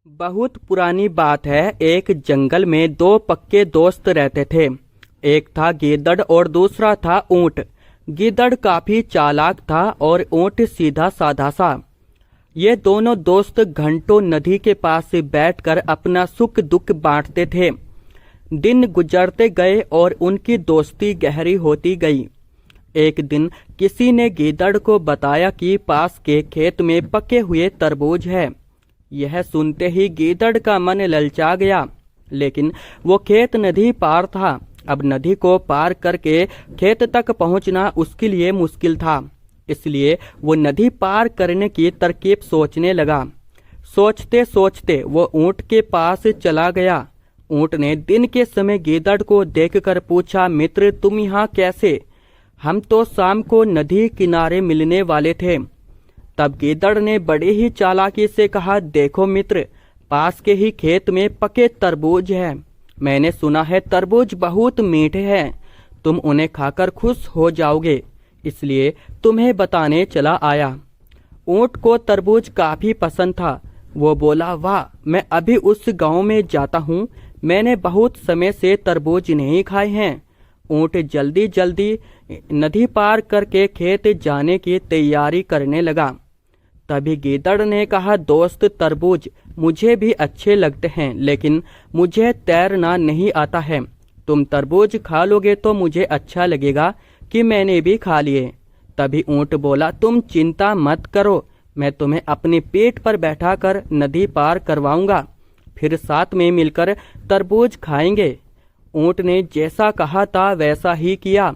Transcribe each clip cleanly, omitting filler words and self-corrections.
बहुत पुरानी बात है। एक जंगल में दो पक्के दोस्त रहते थे। एक था गीदड़ और दूसरा था ऊंट। गीदड़ काफी चालाक था और ऊंट सीधा साधा सा। ये दोनों दोस्त घंटों नदी के पास बैठकर अपना सुख दुख बांटते थे। दिन गुजरते गए और उनकी दोस्ती गहरी होती गई। एक दिन किसी ने गीदड़ को बताया कि पास के खेत में पके हुए तरबूज है। यह सुनते ही गीदड़ का मन ललचा गया, लेकिन वो खेत नदी पार था। अब नदी को पार करके खेत तक पहुंचना उसके लिए मुश्किल था, इसलिए वो नदी पार करने की तरकीब सोचने लगा। सोचते सोचते वो ऊंट के पास चला गया। ऊंट ने दिन के समय गीदड़ को देखकर पूछा, मित्र तुम यहाँ कैसे? हम तो शाम को नदी किनारे मिलने वाले थे। तब गीदड़ ने बड़ी ही चालाकी से कहा, देखो मित्र, पास के ही खेत में पके तरबूज है। मैंने सुना है तरबूज बहुत मीठे हैं, तुम उन्हें खाकर खुश हो जाओगे, इसलिए तुम्हें बताने चला आया। ऊंट को तरबूज काफी पसंद था। वो बोला, वाह, मैं अभी उस गांव में जाता हूँ। मैंने बहुत समय से तरबूज नहीं खाए हैं। ऊंट जल्दी जल्दी नदी पार करके खेत जाने की तैयारी करने लगा। तभी गीदड़ ने कहा, दोस्त तरबूज मुझे भी अच्छे लगते हैं, लेकिन मुझे तैरना नहीं आता है। तुम तरबूज खा लोगे तो मुझे अच्छा लगेगा कि मैंने भी खा लिए। तभी ऊंट बोला, तुम चिंता मत करो, मैं तुम्हें अपनी पीठ पर बैठाकर नदी पार करवाऊंगा, फिर साथ में मिलकर तरबूज खाएंगे। ऊंट ने जैसा कहा था वैसा ही किया।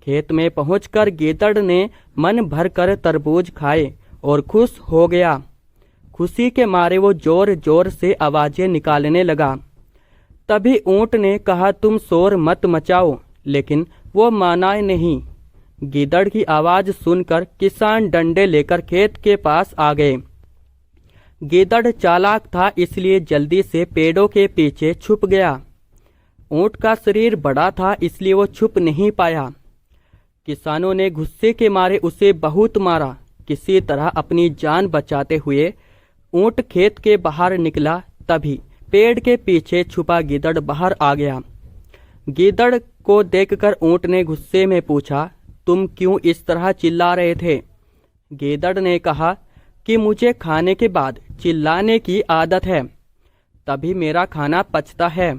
खेत में पहुंचकर गीदड़ ने मन भरकर तरबूज खाए और खुश हो गया। खुशी के मारे वो जोर जोर से आवाजें निकालने लगा। तभी ऊंट ने कहा, तुम शोर मत मचाओ, लेकिन वो माना नहीं। गीदड़ की आवाज सुनकर किसान डंडे लेकर खेत के पास आ गए। गीदड़ चालाक था, इसलिए जल्दी से पेड़ों के पीछे छुप गया। ऊंट का शरीर बड़ा था, इसलिए वो छुप नहीं पाया। किसानों ने गुस्से के मारे उसे बहुत मारा। किसी तरह अपनी जान बचाते हुए ऊंट खेत के बाहर निकला। तभी पेड़ के पीछे छुपा गीदड़ बाहर आ गया। गीदड़ को देखकर ऊंट ने गुस्से में पूछा, तुम क्यों इस तरह चिल्ला रहे थे? गीदड़ ने कहा कि मुझे खाने के बाद चिल्लाने की आदत है, तभी मेरा खाना पचता है।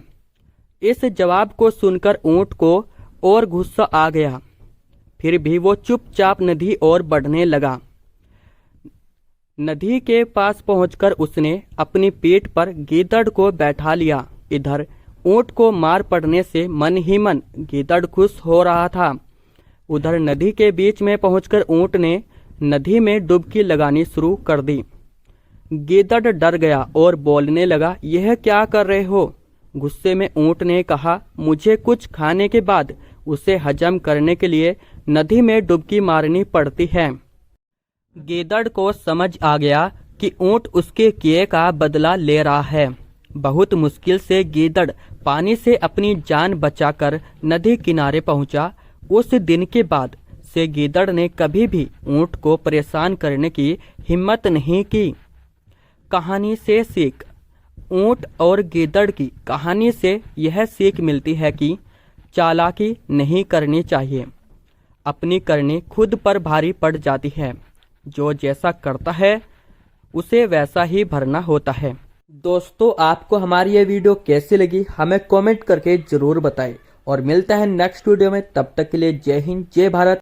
इस जवाब को सुनकर ऊंट को और गुस्सा आ गया। फिर भी वो चुपचाप नदी और बढ़ने लगा। नदी के पास पहुंचकर उसने अपनी पीठ पर गीदड़ को बैठा लिया। इधर ऊंट को मार पड़ने से मन ही मन गीदड़ खुश हो रहा था। उधर नदी के बीच में पहुंचकर ऊंट ने नदी में डुबकी लगानी शुरू कर दी। गीदड़ डर गया और बोलने लगा, यह क्या कर रहे हो? गुस्से में ऊंट ने कहा, मुझे कुछ खाने के बाद उसे हजम करने के लिए नदी में डुबकी मारनी पड़ती है। गीदड़ को समझ आ गया कि ऊंट उसके किए का बदला ले रहा है। बहुत मुश्किल से गीदड़ पानी से अपनी जान बचाकर नदी किनारे पहुंचा। उस दिन के बाद से गीदड़ ने कभी भी ऊंट को परेशान करने की हिम्मत नहीं की। कहानी से सीख। ऊंट और गीदड़ की कहानी से यह सीख मिलती है कि चालाकी नहीं करनी चाहिए। अपनी करनी खुद पर भारी पड़ जाती है। जो जैसा करता है उसे वैसा ही भरना होता है। दोस्तों, आपको हमारी ये वीडियो कैसी लगी हमें कमेंट करके जरूर बताएं और मिलता है नेक्स्ट वीडियो में। तब तक के लिए जय हिंद, जय भारत।